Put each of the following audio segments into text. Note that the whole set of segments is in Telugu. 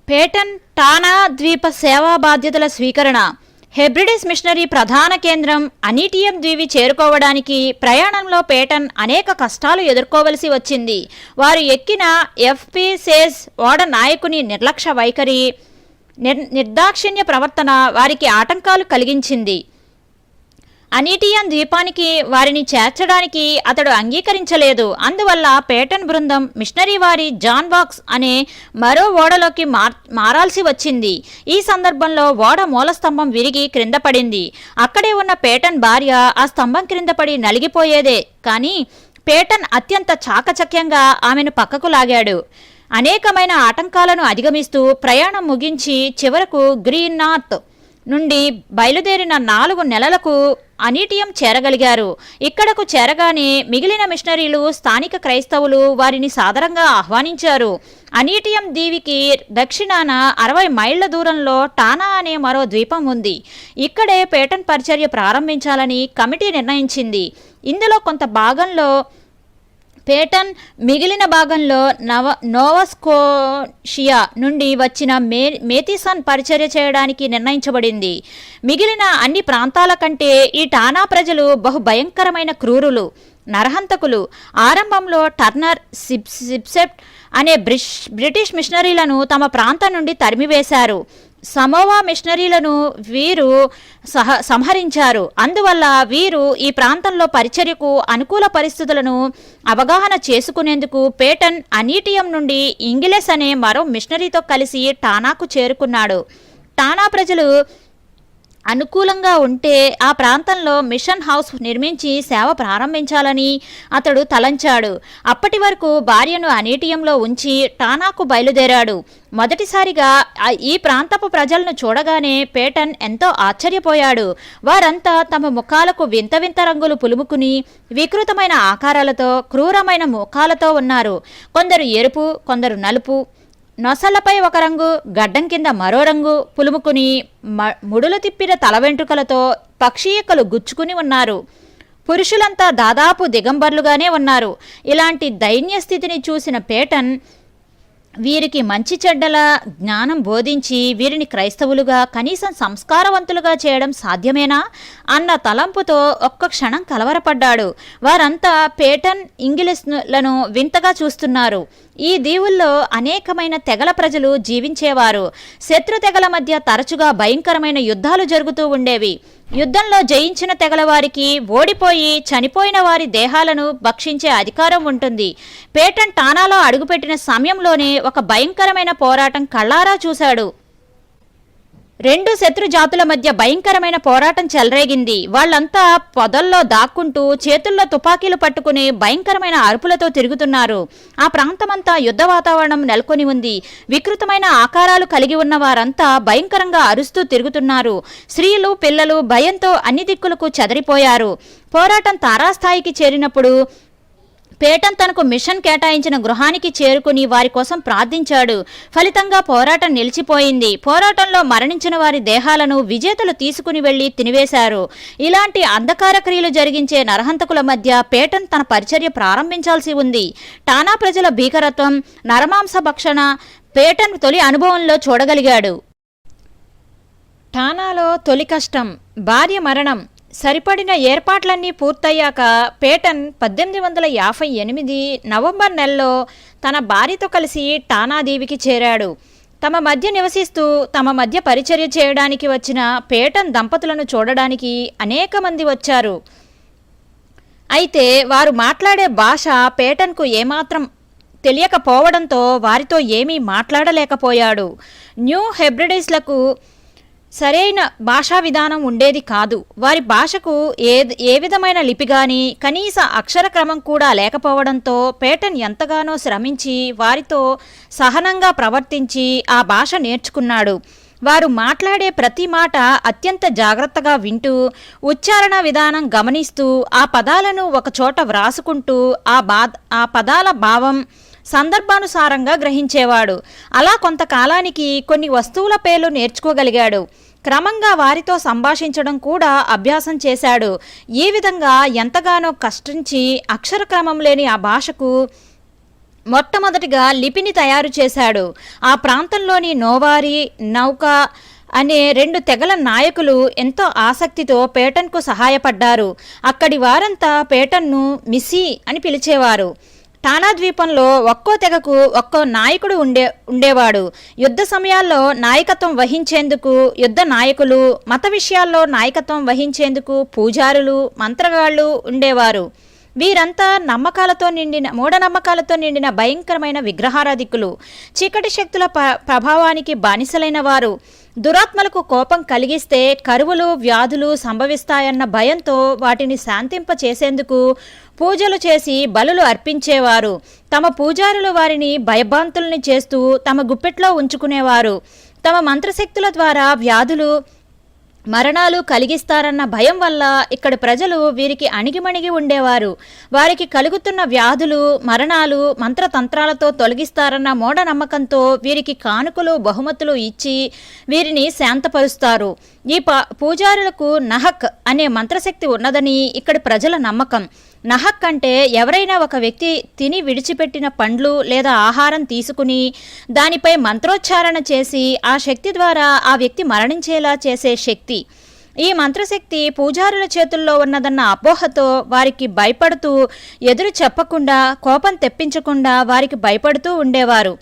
పేటన్ టానా ద్వీప సేవా బాధ్యతల స్వీకరణ. హెబ్రిడిస్ మిషనరీ ప్రధాన కేంద్రం అనీటియం ద్వీపి చేరుకోవడానికి ప్రయాణంలో పేటన్ అనేక కష్టాలు ఎదుర్కోవలసి వచ్చింది. వారు ఎక్కిన ఎఫ్పి సేజ్ ఓడ నాయకుని నిర్లక్ష్య వైఖరి, నిర్దాక్షిణ్య ప్రవర్తన వారికి ఆటంకాలు కలిగించింది. అనీటియం ద్వీపానికి వారిని చేర్చడానికి అతడు అంగీకరించలేదు. అందువల్ల పేటన్ బృందం మిషనరీ వారి జాన్ బాక్స్ అనే మరో ఓడలోకి మారాల్సి వచ్చింది. ఈ సందర్భంలో ఓడ మూలస్తంభం విరిగి క్రింద పడింది. అక్కడే ఉన్న పేటన్ భార్య ఆ స్తంభం క్రింద పడి నలిగిపోయేదే, కానీ పేటన్ అత్యంత చాకచక్యంగా ఆమెను పక్కకు లాగాడు. అనేకమైన ఆటంకాలను అధిగమిస్తూ ప్రయాణం ముగించి చివరకు గ్రీన్ నార్త్ నుండి బయలుదేరిన 4 నెలలకు అనీటియం చేరగలిగారు. ఇక్కడకు చేరగానే మిగిలిన మిషనరీలు, స్థానిక క్రైస్తవులు వారిని సాదరంగా ఆహ్వానించారు. అనీటియం దీవికి దక్షిణాన 60 మైళ్ల దూరంలో టానా అనే మరో ద్వీపం ఉంది. ఇక్కడే పేటన్ పరిచర్య ప్రారంభించాలని కమిటీ నిర్ణయించింది. ఇందులో కొంత భాగంలో పేటన్, మిగిలిన భాగంలో నోవాస్కోషియా నుండి వచ్చిన మేథిసన్ పరిచర్య చేయడానికి నిర్ణయించబడింది. మిగిలిన అన్ని ప్రాంతాల కంటే ఈ టానా ప్రజలు బహు భయంకరమైన క్రూరులు, నరహంతకులు. ఆరంభంలో టర్నర్ సిప్సెట్ అనే బ్రిటిష్ మిషనరీలను తమ ప్రాంతం నుండి తరిమివేశారు. సమోవా మిషనరీలను వీరు సంహరించారు. అందువల్ల వీరు ఈ ప్రాంతంలో పరిచర్యకు అనుకూల పరిస్థితులను అవగాహన చేసుకునేందుకు పేటన్ అనీటియం నుండి ఇంగిలెస్ అనే మరో మిషనరీతో కలిసి టానాకు చేరుకున్నాడు. టానా ప్రజలు అనుకూలంగా ఉంటే ఆ ప్రాంతంలో మిషన్ హౌస్ నిర్మించి సేవ ప్రారంభించాలని అతడు తలంచాడు. అప్పటి వరకు భార్యను అనీటియంలో ఉంచి టానాకు బయలుదేరాడు. మొదటిసారిగా ఈ ప్రాంతపు ప్రజలను చూడగానే పేటన్ ఎంతో ఆశ్చర్యపోయాడు. వారంతా తమ ముఖాలకు వింత వింత రంగులు పులుముకుని వికృతమైన ఆకారాలతో, క్రూరమైన ముఖాలతో ఉన్నారు. కొందరు ఎరుపు, కొందరు నలుపు, నొసళ్లపై ఒక రంగు, గడ్డం కింద మరో రంగు పులుముకుని ముడులు తిప్పిన తల వెంట్రుకలతో పక్షియక్కలు గుచ్చుకుని ఉన్నారు. పురుషులంతా దాదాపు దిగంబర్లుగానే ఉన్నారు. ఇలాంటి దైన్య స్థితిని చూసిన పేటన్ వీరికి మంచి చెడ్డల జ్ఞానం బోధించి వీరిని క్రైస్తవులుగా, కనీసం సంస్కారవంతులుగా చేయడం సాధ్యమేనా అన్న తలంపుతో ఒక్క క్షణం కలవరపడ్డాడు. వారంతా పేటన్, ఇంగిలిస్లను వింతగా చూస్తున్నారు. ఈ దీవుల్లో అనేకమైన తెగల ప్రజలు జీవించేవారు. శత్రు తెగల మధ్య తరచుగా భయంకరమైన యుద్ధాలు జరుగుతూ ఉండేవి. యుద్ధంలో జయించిన తెగల వారికి ఓడిపోయి చనిపోయిన వారి దేహాలను భక్షించే అధికారం ఉంటుంది. పేటన్ టానాలో అడుగుపెట్టిన సమయంలోనే ఒక భయంకరమైన పోరాటం కళ్ళారా చూశాడు. 2 శత్రు జాతుల మధ్య భయంకరమైన పోరాటం చెలరేగింది. వాళ్ళంతా పొదల్లో దాక్కుంటూ చేతుల్లో తుపాకీలు పట్టుకుని భయంకరమైన అరుపులతో తిరుగుతున్నారు. ఆ ప్రాంతమంతా యుద్ధ వాతావరణం నెలకొని ఉంది. వికృతమైన ఆకారాలు కలిగి ఉన్న వారంతా భయంకరంగా అరుస్తూ తిరుగుతున్నారు. స్త్రీలు, పిల్లలు భయంతో అన్ని దిక్కులకు చెదరిపోయారు. పోరాటం తారాస్థాయికి చేరినప్పుడు పేటన్ తనకు మిషన్ కేటాయించిన గృహానికి చేరుకుని వారి కోసం ప్రార్థించాడు. ఫలితంగా పోరాటం నిలిచిపోయింది. పోరాటంలో మరణించిన వారి దేహాలను విజేతలు తీసుకుని వెళ్లి తినివేశారు. ఇలాంటి అంధకార క్రియలు జరిగించే నరహంతకుల మధ్య పేటన్ తన పరిచర్య ప్రారంభించాల్సి ఉంది. టానా ప్రజల భీకరత్వం, నరమాంస భక్షణ పేటన్ తొలి అనుభవంలో చూడగలిగాడు. టానాలో తొలి కష్టం, భార్య మరణం. సరిపడిన ఏర్పాట్లన్నీ పూర్తయ్యాక పేటన్ 1858 నవంబర్ నెలలో తన భార్యతో కలిసి టానా దీవికి చేరాడు. తమ మధ్య నివసిస్తూ తమ మధ్య పరిచర్య చేయడానికి వచ్చిన పేటన్ దంపతులను చూడడానికి అనేక మంది వచ్చారు. అయితే వారు మాట్లాడే భాష పేటన్కు ఏమాత్రం తెలియకపోవడంతో వారితో ఏమీ మాట్లాడలేకపోయాడు. న్యూ హెబ్రిడీస్లకు సరైన భాషా విధానం ఉండేది కాదు. వారి భాషకు ఏ విధమైన లిపి కానీ, కనీస అక్షర క్రమం కూడా లేకపోవడంతో పేటన్ ఎంతగానో శ్రమించి వారితో సహనంగా ప్రవర్తించి ఆ భాష నేర్చుకున్నాడు. వారు మాట్లాడే ప్రతి మాట అత్యంత జాగ్రత్తగా వింటూ, ఉచ్చారణ విధానం గమనిస్తూ, ఆ పదాలను ఒకచోట వ్రాసుకుంటూ ఆ పదాల భావం సందర్భానుసారంగా గ్రహించేవాడు. అలా కొంతకాలానికి కొన్ని వస్తువుల పేర్లు నేర్చుకోగలిగాడు. క్రమంగా వారితో సంభాషించడం కూడా అభ్యాసం చేశాడు. ఈ విధంగా ఎంతగానో కష్టించి అక్షర క్రమం లేని ఆ భాషకు మొట్టమొదటిగా లిపిని తయారు చేశాడు. ఆ ప్రాంతంలోని నోవారి, నౌకా అనే 2 తెగల నాయకులు ఎంతో ఆసక్తితో పేటన్కు సహాయపడ్డారు. అక్కడి వారంతా పేటన్ను మిస్సి అని పిలిచేవారు. టానా ద్వీపంలో ఒక్కో తెగకు ఒక్కో నాయకుడు ఉండేవాడు. యుద్ధ సమయాల్లో నాయకత్వం వహించేందుకు యుద్ధ నాయకులు, మత విషయాల్లో నాయకత్వం వహించేందుకు పూజారులు, మంత్రగాళ్ళు ఉండేవారు. వీరంతా మూఢనమ్మకాలతో నిండిన భయంకరమైన విగ్రహారాధికులు, చీకటి శక్తుల ప్రభావానికి బానిసలైన వారు. దురాత్మలకు కోపం కలిగిస్తే కరువులు, వ్యాధులు సంభవిస్తాయన్న భయంతో వాటిని శాంతింప చేసేందుకు పూజలు చేసి బలులు అర్పించేవారు. తమ పూజారులు వారిని భయభ్రాంతుల్ని చేస్తూ తమ గుప్పెట్లో ఉంచుకునేవారు. తమ మంత్రశక్తుల ద్వారా వ్యాధులు, మరణాలు కలిగిస్తారన్న భయం వల్ల ఇక్కడి ప్రజలు వీరికి అణిగిమణిగి ఉండేవారు. వారికి కలుగుతున్న వ్యాధులు, మరణాలు మంత్రతంత్రాలతో తొలగిస్తారన్న మూఢనమ్మకంతో వీరికి కానుకలు, బహుమతులు ఇచ్చి వీరిని శాంతపరుస్తారు. ఈ పూజారులకు నహక్ అనే మంత్రశక్తి ఉన్నదని ఇక్కడి ప్రజల నమ్మకం. నహక్ అంటే ఎవరైనా ఒక వ్యక్తి తిని విడిచిపెట్టిన పండ్లు లేదా ఆహారం తీసుకుని దానిపై మంత్రోచ్చారణ చేసి ఆ శక్తి ద్వారా ఆ వ్యక్తి మరణించేలా చేసే శక్తి. ఈ మంత్రశక్తి పూజారుల చేతుల్లో ఉన్నదన్న అపోహతో వారికి భయపడుతూ, ఎదురు చెప్పకుండా, కోపం తెప్పించకుండా వారికి భయపడుతూ ఉండేవారు.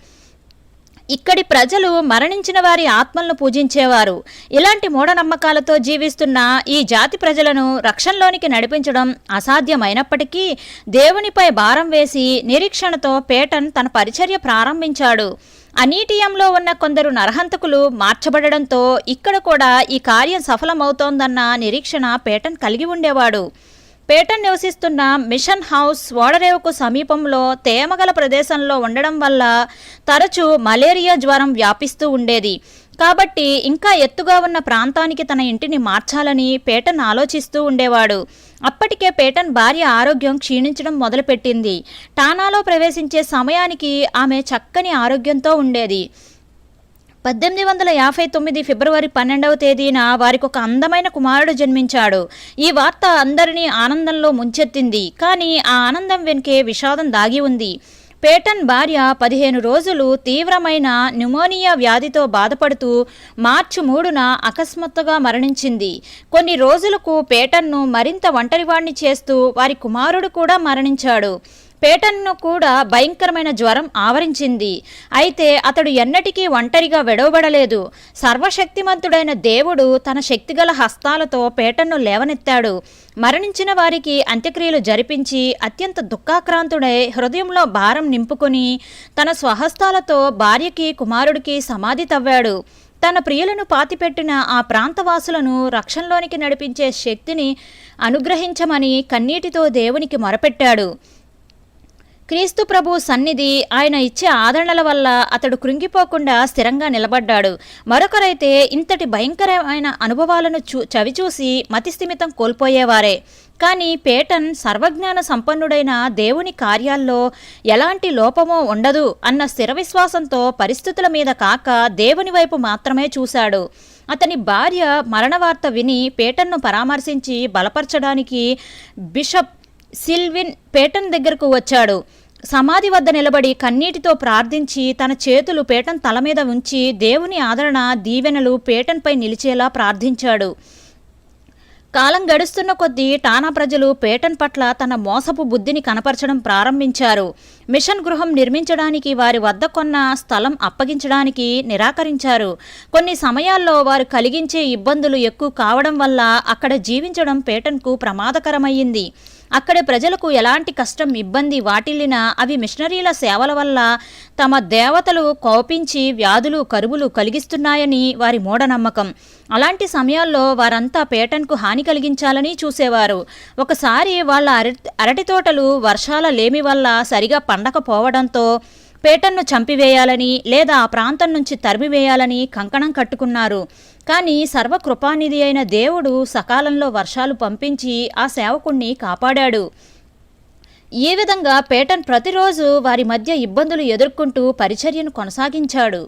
ఇక్కడి ప్రజలు మరణించిన వారి ఆత్మలను పూజించేవారు. ఇలాంటి మూఢనమ్మకాలతో జీవిస్తున్న ఈ జాతి ప్రజలను రక్షణలోనికి నడిపించడం అసాధ్యమైనప్పటికీ దేవునిపై భారం వేసి నిరీక్షణతో పేటన్ తన పరిచర్య ప్రారంభించాడు. అనీటియంలో ఉన్న కొందరు నరహంతకులు మార్చబడడంతో ఇక్కడ కూడా ఈ కార్యం సఫలమవుతోందన్న నిరీక్షణ పేటన్ కలిగి ఉండేవాడు. పేటన్ నివసిస్తున్న మిషన్ హౌస్ ఓడరేవుకు సమీపంలో తేమగల ప్రదేశంలో ఉండడం వల్ల తరచూ మలేరియా జ్వరం వ్యాపిస్తూ ఉండేది. కాబట్టి ఇంకా ఎత్తుగా ఉన్న ప్రాంతానికి తన ఇంటిని మార్చాలని పేటన్ ఆలోచిస్తూ ఉండేవాడు. అప్పటికే పేటన్ భార్య ఆరోగ్యం క్షీణించడం మొదలుపెట్టింది. టానాలో ప్రవేశించే సమయానికి ఆమె చక్కని ఆరోగ్యంతో ఉండేది. 1859 ఫిబ్రవరి 12వ తేదీన వారికి ఒక అందమైన కుమారుడు జన్మించాడు. ఈ వార్త అందరినీ ఆనందంలో ముంచెత్తింది. కానీ ఆ ఆనందం వెనుకే విషాదం దాగి ఉంది. పేటన్ భార్య 15 రోజులు తీవ్రమైన న్యూమోనియా వ్యాధితో బాధపడుతూ మార్చి 3న అకస్మాత్తుగా మరణించింది. కొన్ని రోజులకు పేటన్ను మరింత ఒంటరివాణ్ణి చేస్తూ వారి కుమారుడు కూడా మరణించాడు. పేటన్ను కూడా భయంకరమైన జ్వరం ఆవరించింది. అయితే అతడు ఎన్నటికీ ఒంటరిగా విడవబడలేదు. సర్వశక్తిమంతుడైన దేవుడు తన శక్తిగల హస్తాలతో పేటన్ను లేవనెత్తాడు. మరణించిన వారికి అంత్యక్రియలు జరిపించి అత్యంత దుఃఖాక్రాంతుడై హృదయంలో భారం నింపుకొని తన స్వహస్తాలతో భార్యకి, కుమారుడికి సమాధి తవ్వాడు. తన ప్రియులను పాతిపెట్టిన ఆ ప్రాంతవాసులను రక్షణలోనికి నడిపించే శక్తిని అనుగ్రహించమని కన్నీటితో దేవునికి మొరపెట్టాడు. క్రీస్తు ప్రభు సన్నిధి, ఆయన ఇచ్చే ఆదరణల వల్ల అతడు కృంగిపోకుండా స్థిరంగా నిలబడ్డాడు. మరొకరైతే ఇంతటి భయంకరమైన అనుభవాలను చవిచూసి మతిస్థిమితం కోల్పోయేవారే. కానీ పేటన్ సర్వజ్ఞాన సంపన్నుడైన దేవుని కార్యాల్లో ఎలాంటి లోపమో ఉండదు అన్న స్థిర విశ్వాసంతో పరిస్థితుల మీద కాక దేవుని వైపు మాత్రమే చూశాడు. అతని భార్య మరణవార్త విని పేటన్ను పరామర్శించి బలపరచడానికి బిషప్ సిల్విన్ పేటన్ దగ్గరకు వచ్చాడు. సమాధి వద్ద నిలబడి కన్నీటితో ప్రార్థించి తన చేతులు పేటన్ తల మీద ఉంచి దేవుని ఆదరణ, దీవెనలు పేటన్పై నిలిచేలా ప్రార్థించాడు. కాలం గడుస్తున్న కొద్దీ టానా ప్రజలు పేటన్ పట్ల తన మోసపు బుద్ధిని కనపరచడం ప్రారంభించారు. మిషన్ గృహం నిర్మించడానికి వారి వద్ద కొన్న స్థలం అప్పగించడానికి నిరాకరించారు. కొన్ని సమయాల్లో వారు కలిగించే ఇబ్బందులు ఎక్కువ కావడం వల్ల అక్కడ జీవించడం పేటన్కు ప్రమాదకరమయ్యింది. అక్కడి ప్రజలకు ఎలాంటి కష్టం, ఇబ్బంది వాటిల్లినా అవి మిషనరీల సేవల వల్ల తమ దేవతలు కోపించి వ్యాధులు, కరువులు కలిగిస్తున్నాయని వారి మూఢనమ్మకం. అలాంటి సమయాల్లో వారంతా పేటన్కు హాని కలిగించాలని చూసేవారు. ఒకసారి వాళ్ళ అరటి తోటలు వర్షాల లేమి వల్ల సరిగా పండకపోవడంతో పేటన్ను చంపివేయాలని లేదా ఆ ప్రాంతం నుంచి తరిమివేయాలని కంకణం కట్టుకున్నారు. కానీ సర్వకృపానిధి అయిన దేవుడు సకాలంలో వర్షాలు పంపించి ఆ సేవకుణ్ణి కాపాడాడు. ఈ విధంగా పేటన్ ప్రతిరోజు వారి మధ్య ఇబ్బందులు ఎదుర్కొంటూ పరిచర్యను కొనసాగించాడు.